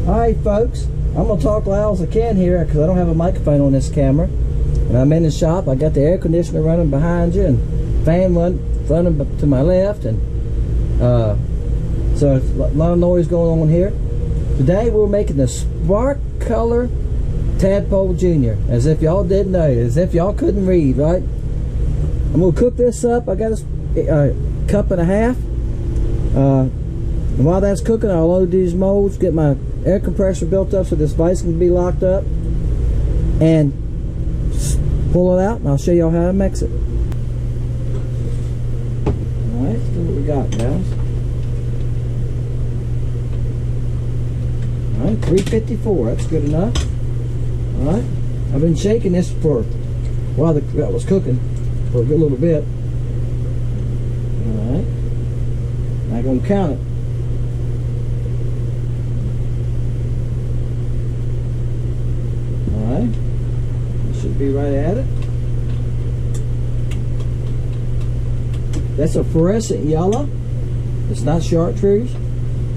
Alright folks, I'm going to talk loud as I can here because I don't have a microphone on this camera. And I'm in the shop. I got the air conditioner running behind you and fan running to my left, and so it's a lot of noise going on here. Today we're making the Spark Color Tadpole Jr. As if y'all didn't know, as if y'all couldn't read, right? I'm going to cook this up. I got a cup and a half. And while that's cooking, I'll load these molds, get my air compressor built up so this vise can be locked up, and pull it out, and I'll show y'all how to mix it. Alright, let's see what we got, guys. Alright, 354, that's good enough. Alright, I've been shaking this for while that was cooking for a good little bit. Alright, I'm going to count it. Alright, should be right at it. That's a fluorescent yellow. It's not chartreuse.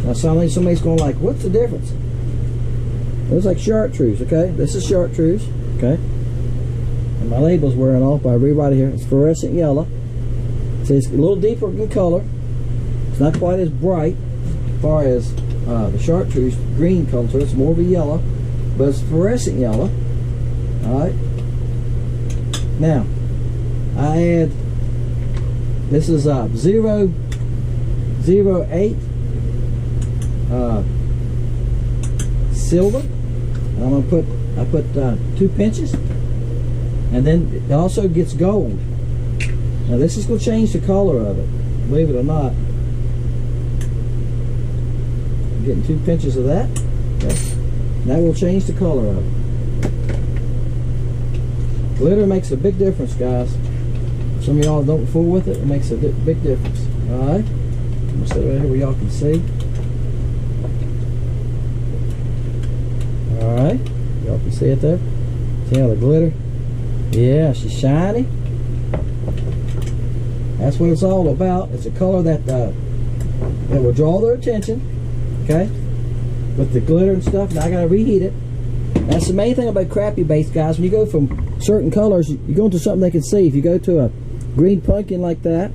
Now somebody's going like, what's the difference? It looks like chartreuse, okay? This is chartreuse, okay? And my label's wearing off, but I rewrite it here. It's fluorescent yellow. So it's a little deeper in color. It's not quite as bright as far as the chartreuse green color, so it's more of a yellow. But it's fluorescent yellow. Alright. Now, I add, this is 008 silver. I'm gonna put, I put 2 pinches, and then it also gets gold. Now this is gonna change the color of it, believe it or not. I'm getting 2 pinches of that. Okay. That will change the color of it. Glitter makes a big difference, guys. Some of y'all don't fool with it. It makes a big difference. Alright. I'm going to set it right here where y'all can see. Alright. Y'all can see it there. See how the glitter? Yeah, she's shiny. That's what it's all about. It's a color that will draw their attention. Okay? With the glitter and stuff. Now I gotta reheat it. That's the main thing about crappie baits, guys. When you go from certain colors, you go into something they can see. If you go to a green pumpkin like that,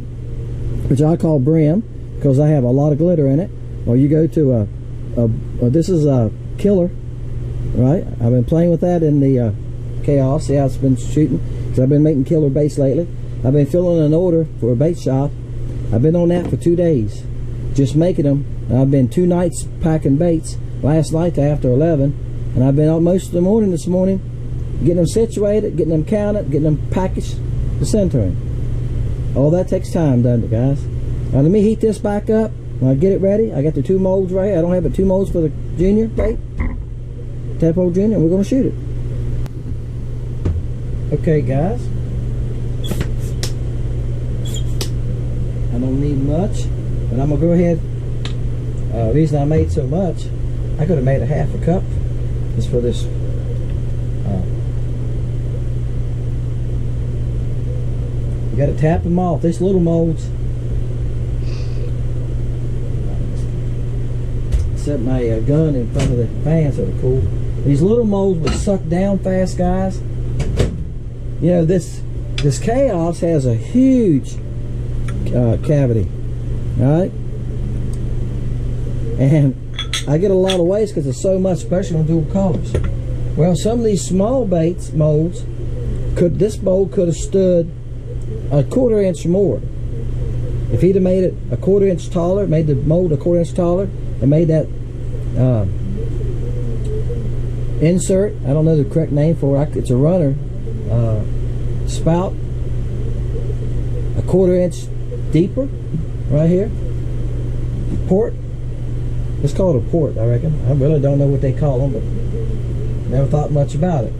which I call brim because I have a lot of glitter in it, or you go to this is a killer, right? I've been playing with that in the chaos. See how it's been shooting, because I've been making killer baits lately. I've been filling an order for a bait shop. I've been on that for 2 days just making them. I've been 2 nights packing baits. Last night to after 11, and I've been out most of the morning this morning getting them situated, getting them counted, getting them packaged to centering. All that takes time, doesn't it, guys? Now let me heat this back up. When I get it ready, I got the 2 molds right here. I don't have but 2 molds for the junior bait, Tadpole Jr., and we're going to shoot it. Okay, guys. I don't need much, but I'm going to go ahead. The reason I made so much, I could have made a half a cup just for this. You got to tap them off. These little molds. Set my gun in front of the fan, so they're cool. These little molds would suck down fast, guys. You know, this chaos has a huge cavity. All right, and I get a lot of waste because there's so much, especially on dual colors. Well, some of these small baits molds this mold could have stood a 1/4 inch more. If he'd have made it a 1/4 inch taller, made the mold a 1/4 inch taller, and made that insert, I don't know the correct name for it, it's a runner spout, a 1/4 inch deeper right here. Port. It's called a port, I reckon. I really don't know what they call them, but never thought much about it.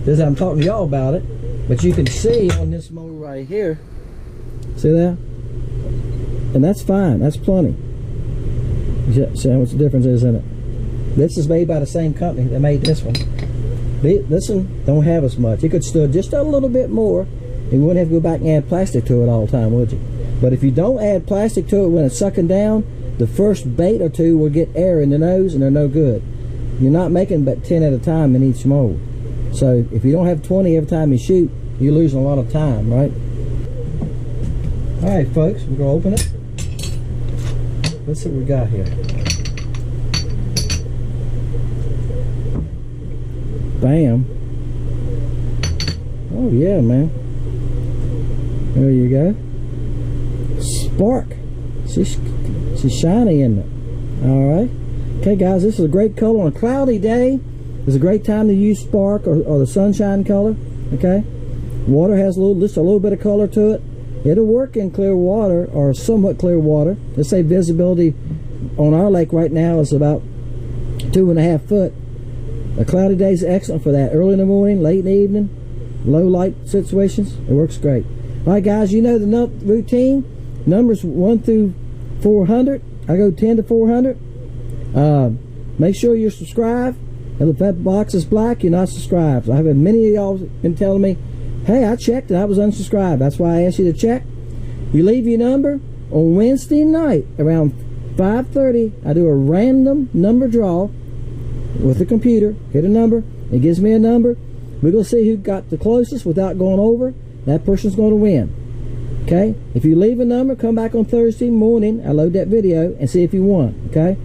This I'm talking to y'all about it, but you can see on this mold right here. See that? And that's fine. That's plenty. See how much difference is in it. This is made by the same company that made this one. This one don't have as much. It could stood just a little bit more, and you wouldn't have to go back and add plastic to it all the time, would you? But if you don't add plastic to it when it's sucking down, the first bait or two will get air in the nose, and they're no good. You're not making but 10 at a time in each mold. So if you don't have 20 every time you shoot, you're losing a lot of time, right? All right, folks, we're gonna open it. Let's see what we got here. Bam. Oh yeah, man. There you go. Spark. She's shiny, isn't it? All right. Okay, guys, this is a great color on a cloudy day. It's a great time to use spark or the sunshine color. Okay. Water has just a little bit of color to it. It'll work in clear water or somewhat clear water. Let's say visibility on our lake right now is about 2.5 foot. A cloudy day is excellent for that. Early in the morning, late in the evening, low light situations, it works great. All right, guys, you know the routine. Numbers 1 through 400. I go 10 to 400. Make sure you're subscribed. And if that box is black, you're not subscribed. I have many of y'all been telling me, hey, I checked and I was unsubscribed. That's why I asked you to check. You leave your number on Wednesday night around 5:30. I do a random number draw with the computer. Hit a number. It gives me a number. We're going to see who got the closest without going over. That person's going to win. Okay? If you leave a number, come back on Thursday morning. I load that video and see if you won. Okay?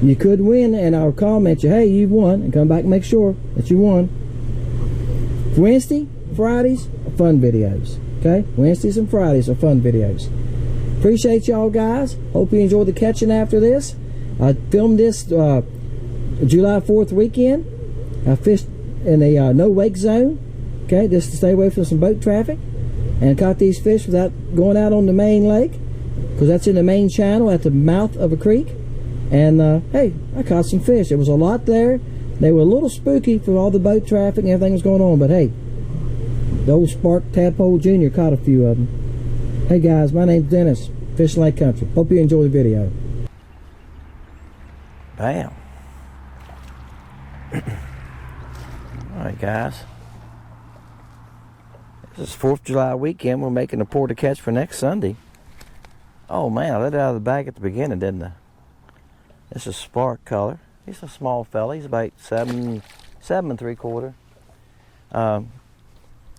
You could win, and I'll comment you, hey, you won, and come back and make sure that you won. Wednesday, Fridays are fun videos. Okay? Wednesdays and Fridays are fun videos. Appreciate y'all, guys. Hope you enjoyed the catching after this. I filmed this July 4th weekend. I fished in a no wake zone. Okay? Just to stay away from some boat traffic. And caught these fish without going out on the main lake, because that's in the main channel at the mouth of a creek. And hey, I caught some fish. There was a lot there. They were a little spooky for all the boat traffic and everything was going on, but hey, the old Spark Tadpole Jr. caught a few of them. Hey guys, my name's Dennis, Fishing Lake Country. Hope you enjoy the video. Bam. Alright guys, this is 4th of July weekend. We're making a pour to catch for next Sunday. Oh man, I let it out of the bag at the beginning, didn't I? This is Spark color. He's a small fella. He's about 7 3/4.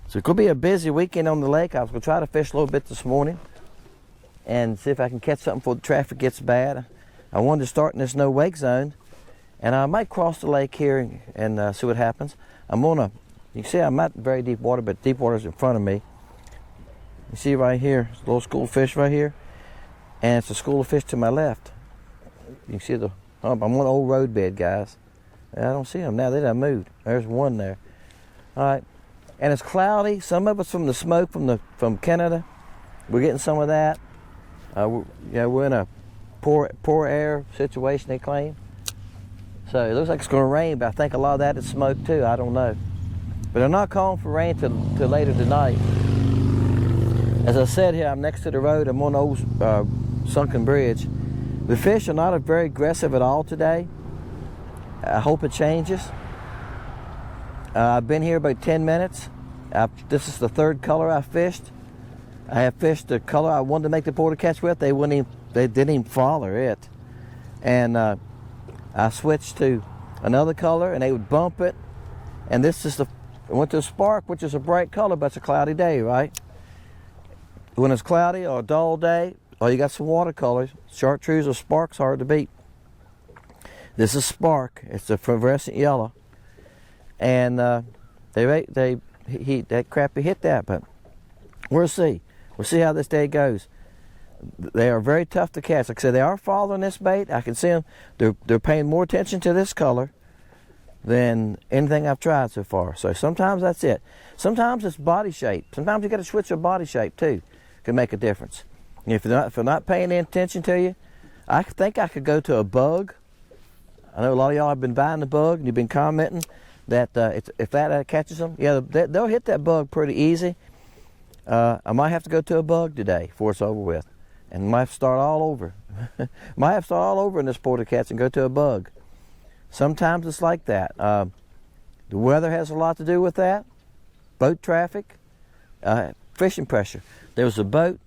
So it could be a busy weekend on the lake. I was going to try to fish a little bit this morning and see if I can catch something before the traffic gets bad. I wanted to start in this no wake zone, and I might cross the lake here and see what happens. I'm gonna. You can see I'm not very deep water, but deep water is in front of me. You see right here, it's a little school of fish right here, and it's a school of fish to my left. You can see I'm on an old road bed, guys. I don't see them now. They done moved. There's one there. All right, and it's cloudy. Some of it's from the smoke from Canada. We're getting some of that. We're in a poor air situation, they claim. So it looks like it's going to rain, but I think a lot of that is smoke too. I don't know. But they're not calling for rain till later tonight. As I said here, I'm next to the road. I'm on an old sunken bridge. The fish are not very aggressive at all today. I hope it changes. I've been here about 10 minutes. This is the 3rd color I fished. I have fished the color I wanted to make the pour to catch with. They didn't even follow it. And I switched to another color and they would bump it. And this is I went to a Spark, which is a bright color, but it's a cloudy day, right? When it's cloudy or a dull day, or you got some watercolors, chartreuse or Spark's hard to beat. This is Spark. It's a fluorescent yellow. And that crappie hit that, but we'll see. We'll see how this day goes. They are very tough to catch. Like I said, they are following this bait. I can see them. They're paying more attention to this color than anything I've tried so far. So sometimes that's it. Sometimes it's body shape. Sometimes you got to switch your body shape too. Can make a difference. If they're not paying any attention to you, I think I could go to a bug. I know a lot of y'all have been buying the bug and you've been commenting that if that catches them, yeah, they'll hit that bug pretty easy. I might have to go to a bug today before it's over with, and might have to start all over. Might have to start all over in this pour to catch and go to a bug. Sometimes it's like that. The weather has a lot to do with that. Boat traffic, fishing pressure. There was a boat.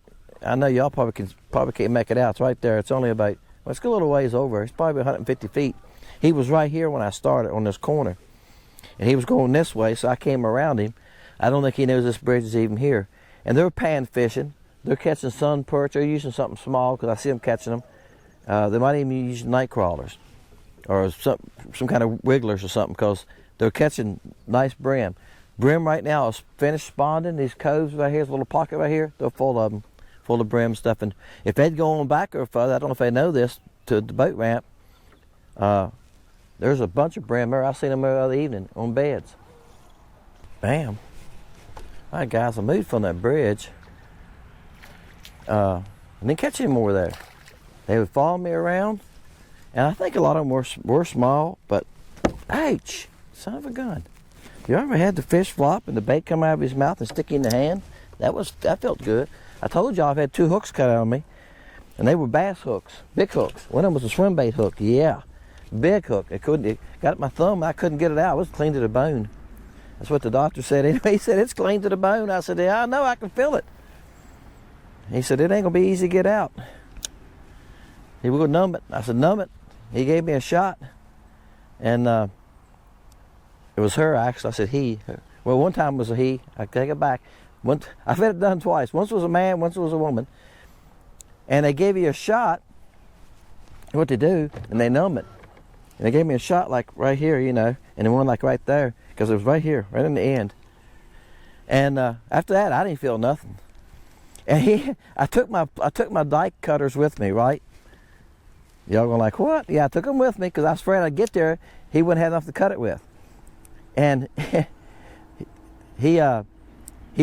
I know y'all probably can't make it out. It's right there. It's only about, well, it's a little ways over. It's probably 150 feet. He was right here when I started on this corner, and he was going this way, so I came around him. I don't think he knows this bridge is even here. And they're pan fishing. They're catching sun perch. They're using something small because I see them catching them. They might even use night crawlers or some kind of wigglers or something, because they're catching nice brim. Brim right now is finished spawning. These coves right here, this little pocket right here, they're full of them, full of brim stuff. And if they'd go on back or further, I don't know if they know this, to the boat ramp, there's a bunch of brim there. I seen them the other evening on beds. Bam. All right, guys, I moved from that bridge. And didn't catch any more there. They would follow me around, and I think a lot of them were small, but ouch, son of a gun. You ever had the fish flop and the bait come out of his mouth and stick you in the hand? That felt good. I told y'all I've had 2 hooks cut out of me, and they were bass hooks, big hooks. One of them was a swim bait hook, yeah, big hook. It got my thumb, I couldn't get it out. It was clean to the bone. That's what the doctor said. Anyway, he said, it's clean to the bone. I said, yeah, I know, I can feel it. He said, it ain't gonna be easy to get out. He would go numb it. I said, numb it. He gave me a shot, and it was her, actually. I said he. Well, one time was a he. I take it back. I've had it done twice. Once was a man, once was a woman. And they gave you a shot, what they do, and they numb it. And they gave me a shot like right here, you know, and then one like right there, because it was right here, right in the end. And after that, I didn't feel nothing. And I took my dike cutters with me, right? Y'all going like, what? Yeah, I took them with me because I was afraid I'd get there, he wouldn't have enough to cut it with. And he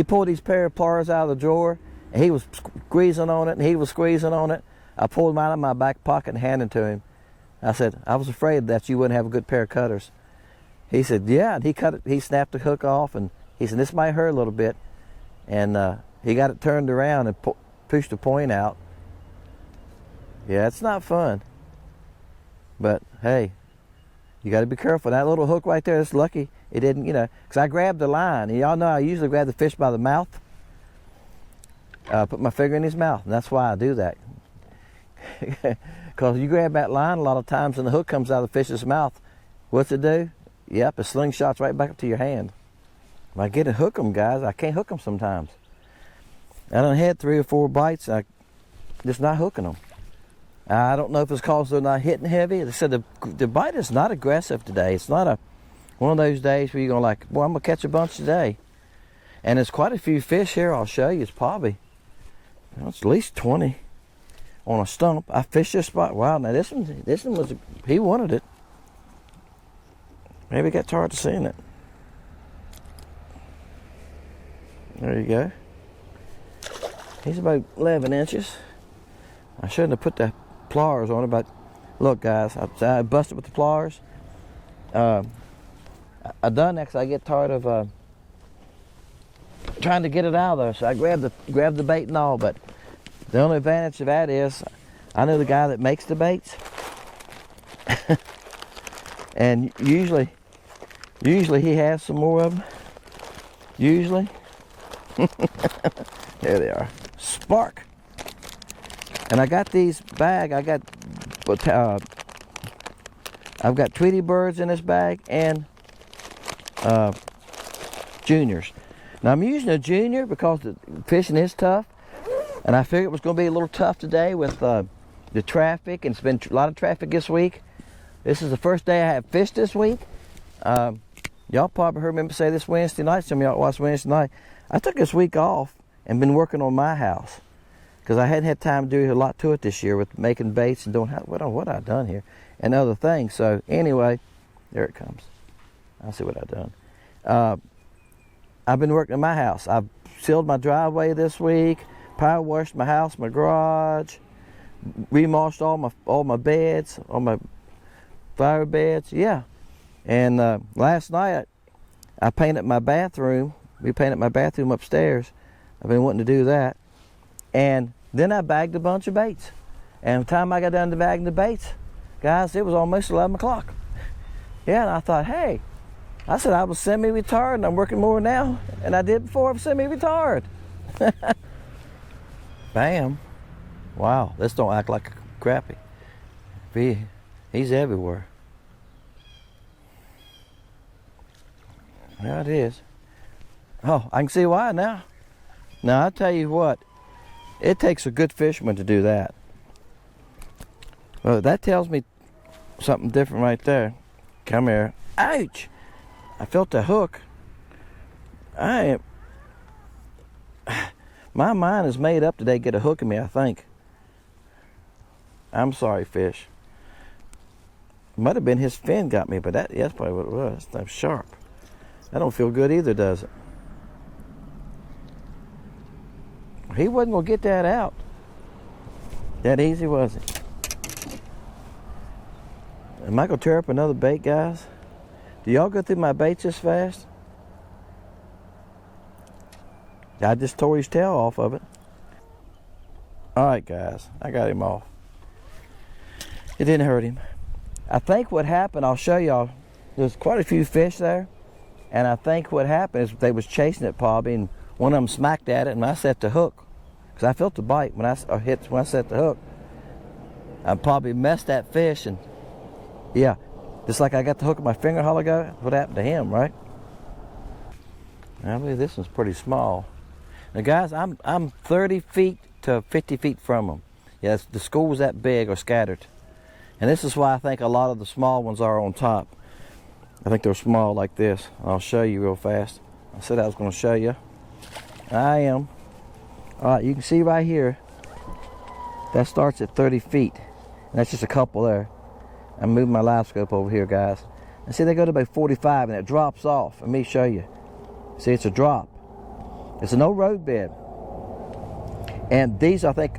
pulled these pair of pliers out of the drawer, and he was squeezing on it, and he was squeezing on it. I pulled them out of my back pocket and handed to him. I said, I was afraid that you wouldn't have a good pair of cutters. He said, yeah, and he cut it. He snapped the hook off, and he said, this might hurt a little bit. And he got it turned around and pushed the point out. Yeah, it's not fun. But hey, you got to be careful. That little hook right there, it's lucky it didn't, you know, because I grabbed the line. And y'all know I usually grab the fish by the mouth. Put my finger in his mouth, and that's why I do that. Because you grab that line a lot of times and the hook comes out of the fish's mouth. What's it do? Yep, it slingshots right back up to your hand. If I get to hook them, guys, I can't hook them sometimes. I done had 3 or 4 bites, I just not hooking them. I don't know if it's because they're not hitting heavy. They said the bite is not aggressive today. It's not one of those days where you're going like, boy, I'm going to catch a bunch today. And there's quite a few fish here. I'll show you. It's probably, it's at least 20 on a stump. I fished this spot. Wow, now this one was, he wanted it. Maybe got tired of seeing it. There you go. He's about 11 inches. I shouldn't have put the pliers on it, but look, guys, I busted with the pliers. I done that because I get tired of trying to get it out of there. So I grabbed the bait and all, but the only advantage of that is I know the guy that makes the baits. And usually he has some more of them. Usually. There they are. Spark. And I got these bag. I've got Tweety birds in this bag and juniors. Now I'm using a junior because the fishing is tough, and I figured it was going to be a little tough today with the traffic, and it's been a lot of traffic this week. This is the first day I have fished this week. Y'all probably heard me say this Wednesday night. Some of y'all watched Wednesday night. I took this week off and been working on my house because I hadn't had time to do a lot to it this year with making baits and doing what I've done here and other things. So anyway, there it comes. I'll see what I've done. I've been working on my house. I've sealed my driveway this week, power washed my house, my garage, remulched all my beds, all my fire beds. Yeah. And last night I painted my bathroom. We painted my bathroom upstairs. I've been wanting to do that. And then I bagged a bunch of baits. And by the time I got down to bagging the baits, guys, it was almost 11 o'clock. Yeah, and I thought, hey, I said I was semi-retired and I'm working more now than I did before I was semi-retired. Bam. Wow, this don't act like a crappie. He's everywhere. There it is. Oh, I can see why now. Now, I'll tell you what, it takes a good fisherman to do that. Well, that tells me something different right there. Come here. Ouch! I felt the hook. My mind is made up today to get a hook in me, I think. I'm sorry, fish. Might have been his fin got me, but that's probably what it was. That's sharp. That don't feel good either, does it? He wasn't gonna get that out that easy, was it? Am I gonna tear up another bait, guys? Do y'all go through my baits this fast? I just tore his tail off of it. Alright, guys, I got him off. It didn't hurt him. I think what happened, I'll show y'all, there's quite a few fish there, and I think what happened is they was chasing it probably, and one of them smacked at it, and I set the hook. Because I felt the bite when I set the hook. I probably messed that fish, and yeah, just like I got the hook in my finger a while ago, what happened to him, right? I believe this one's pretty small. Now guys, I'm 30 feet to 50 feet from them. Yes, the schools that big are scattered. And this is why I think a lot of the small ones are on top. I think they're small like this. I'll show you real fast. I said I was going to show you. I am. Alright, you can see right here, that starts at 30 feet. And that's just a couple there. I'm moving my live scope over here, guys. And see, they go to about 45 and it drops off. Let me show you. See, it's a drop. It's a no road bed. And these, I think,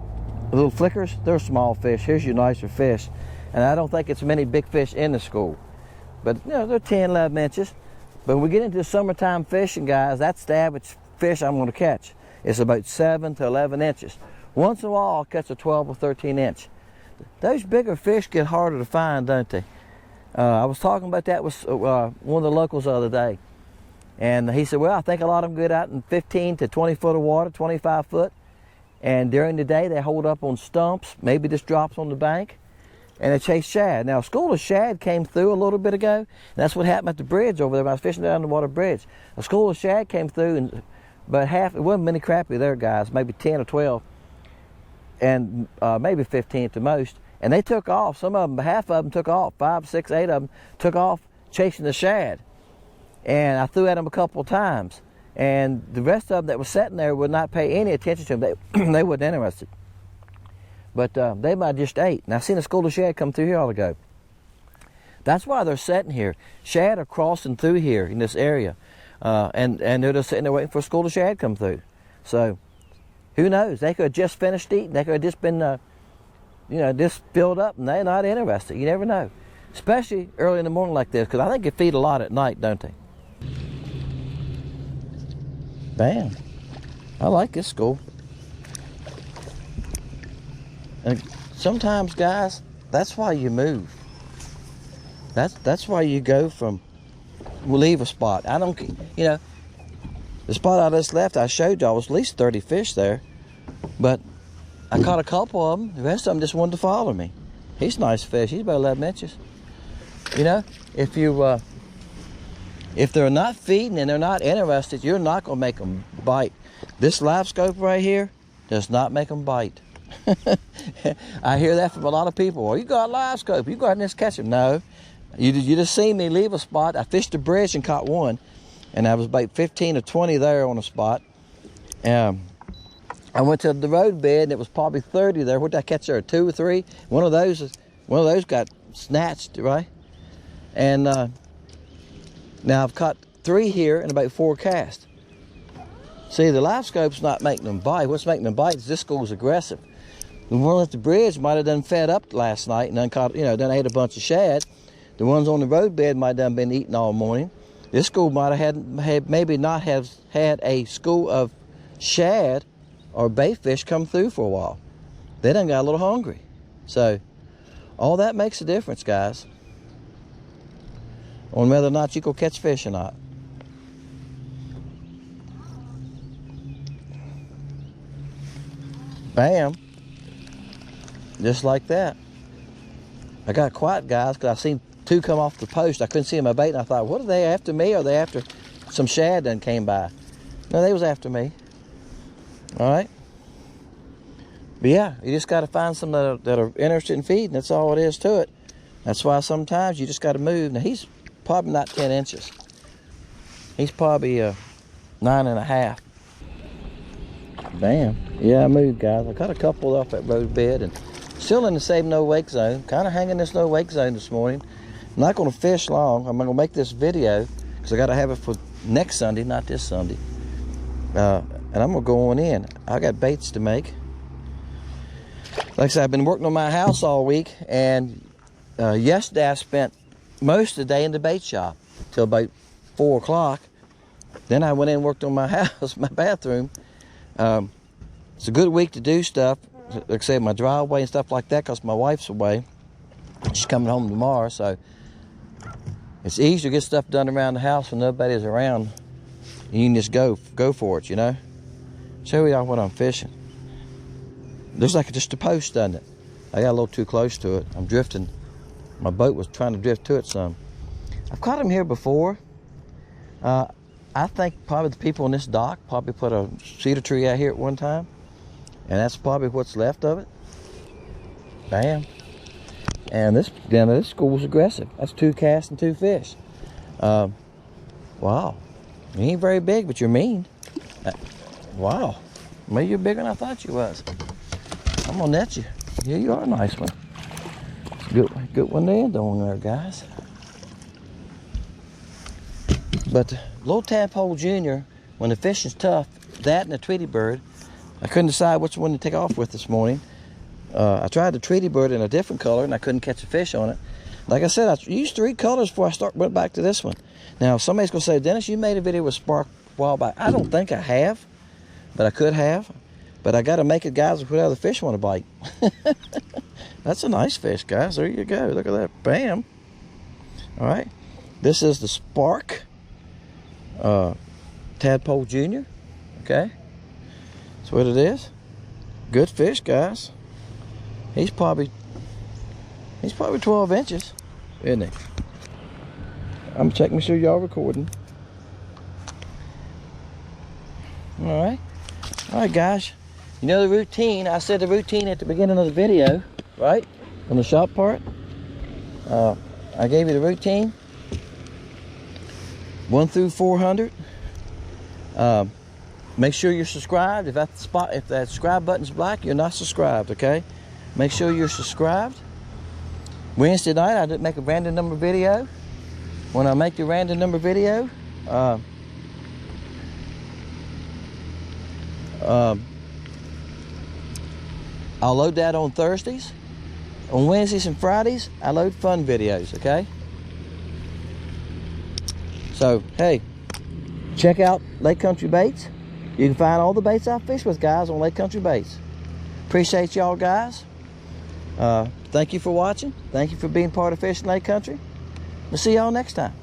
little flickers, they're small fish. Here's your nicer fish. And I don't think it's many big fish in the school. But, you know, they're 10, 11 inches. But when we get into summertime fishing, guys, that's the average fish I'm going to catch. It's about 7 to 11 inches. Once in a while, I'll catch a 12 or 13 inch. Those bigger fish get harder to find, don't they? I was talking about that with one of the locals the other day. And he said, well, I think a lot of them get out in 15 to 20 foot of water, 25 foot. And during the day, they hold up on stumps, maybe just drops on the bank, and they chase shad. Now, a school of shad came through a little bit ago, and that's what happened at the bridge over there when I was fishing down the water bridge. A school of shad came through, and but half, it wasn't many crappie there, guys, maybe 10 or 12, and maybe 15 at the most. And they took off. Some of them, half of them took off. 5, 6, 8 of them took off chasing the shad. And I threw at them a couple of times. And the rest of them that was sitting there would not pay any attention to them. They weren't interested. But they might just ate. And I seen a school of shad come through here all ago. That's why they're sitting here. Shad are crossing through here in this area. And they're just sitting there waiting for a school of shad to come through. So, who knows? They could have just finished eating. They could have just been, just filled up, and they're not interested. You never know. Especially early in the morning like this, because I think they feed a lot at night, don't they? Bam. I like this school. And sometimes, guys, that's why you move. That's why you go from, we'll leave a spot. I don't, the spot I just left, I showed y'all was at least 30 fish there. But I caught a couple of them. The rest of them just wanted to follow me. He's a nice fish. He's about 11 inches. If they're not feeding and they're not interested, you're not going to make them bite. This live scope right here does not make them bite. I hear that from a lot of people. Well, you got a live scope. You go out and just catch them. No. You just seen me leave a spot. I fished the bridge and caught one. And I was about 15 or 20 there on a spot. I went to the road bed and it was probably 30 there. What did I catch there? 2 or 3? One of those got snatched, right? And now I've caught 3 here and about 4 casts. See, the live scope's not making them bite. What's making them bite is this school's aggressive. The one at the bridge might have done fed up last night and done caught, done ate a bunch of shad. The ones on the road bed might have done been eating all morning. This school might have maybe not have had a school of shad or bait fish come through for a while. They done got a little hungry. So all that makes a difference, guys. on whether or not you go catch fish or not. Bam. Just like that. I got quiet, guys, because I seen two come off the post. I couldn't see my bait, and I thought, what are they after me? Or are they after some shad that came by? No, they was after me. All right. But yeah, you just got to find some that are interested in feeding. That's all it is to it. That's why sometimes you just got to move. Now, he's probably not 10 inches. He's probably 9.5. Bam. Yeah, I moved, guys. I cut a couple off that road bed and still in the same no wake zone. Kind of hanging this no wake zone this morning. I'm not going to fish long. I'm going to make this video because I got to have it for next Sunday, not this Sunday. And I'm going to go on in. I got baits to make. Like I said, I've been working on my house all week, and yesterday I spent most of the day in the bait shop till about 4 o'clock. Then I went in and worked on my house, my bathroom. It's a good week to do stuff, like I said, my driveway and stuff like that, because my wife's away. She's coming home tomorrow, so it's easy to get stuff done around the house when nobody's around. You can just go for it, you know. Show y'all what I'm fishing. Looks like just a post, doesn't it? I got a little too close to it. I'm drifting. My boat was trying to drift to it some. I've caught them here before. I think probably the people on this dock probably put a cedar tree out here at one time. And that's probably what's left of it. Bam. And this school's aggressive. That's 2 casts and 2 fish. Wow. You ain't very big, but you're mean. Wow. Maybe you're bigger than I thought you was. I'm gonna net you. Yeah, you are a nice one. Good one to end on there, guys. But the little Tadpole Jr, when the fishing's tough, that and the Tweety bird, I couldn't decide which one to take off with this morning. I tried the Tweety bird in a different color, and I couldn't catch a fish on it. Like I said, I used 3 colors before I went back to this one. Now, somebody's gonna say, Dennis, you made a video with Spark a while back. I don't think I have, but I could have. But I gotta make it, guys, with whatever the fish want to bite. That's a nice fish, guys. There you go. Look at that. Bam. All right. This is the Spark Tadpole Jr. Okay. That's what it is. Good fish, guys. He's probably 12 inches, isn't he? I'm checking to sure y'all recording. All right, guys. You know the routine. I said the routine at the beginning of the video, right? On the shop part. I gave you the routine. 1 through 400. Make sure you're subscribed. If that subscribe button's black, you're not subscribed, okay? Make sure you're subscribed. Wednesday night, I did make a random number video. When I make the random number video, I'll load that on Thursdays. On Wednesdays and Fridays, I load fun videos, okay? So, hey, check out Lake Country Baits. You can find all the baits I fish with, guys, on Lake Country Baits. Appreciate y'all, guys. Thank you for watching. Thank you for being part of Fishing Lake Country. We'll see y'all next time.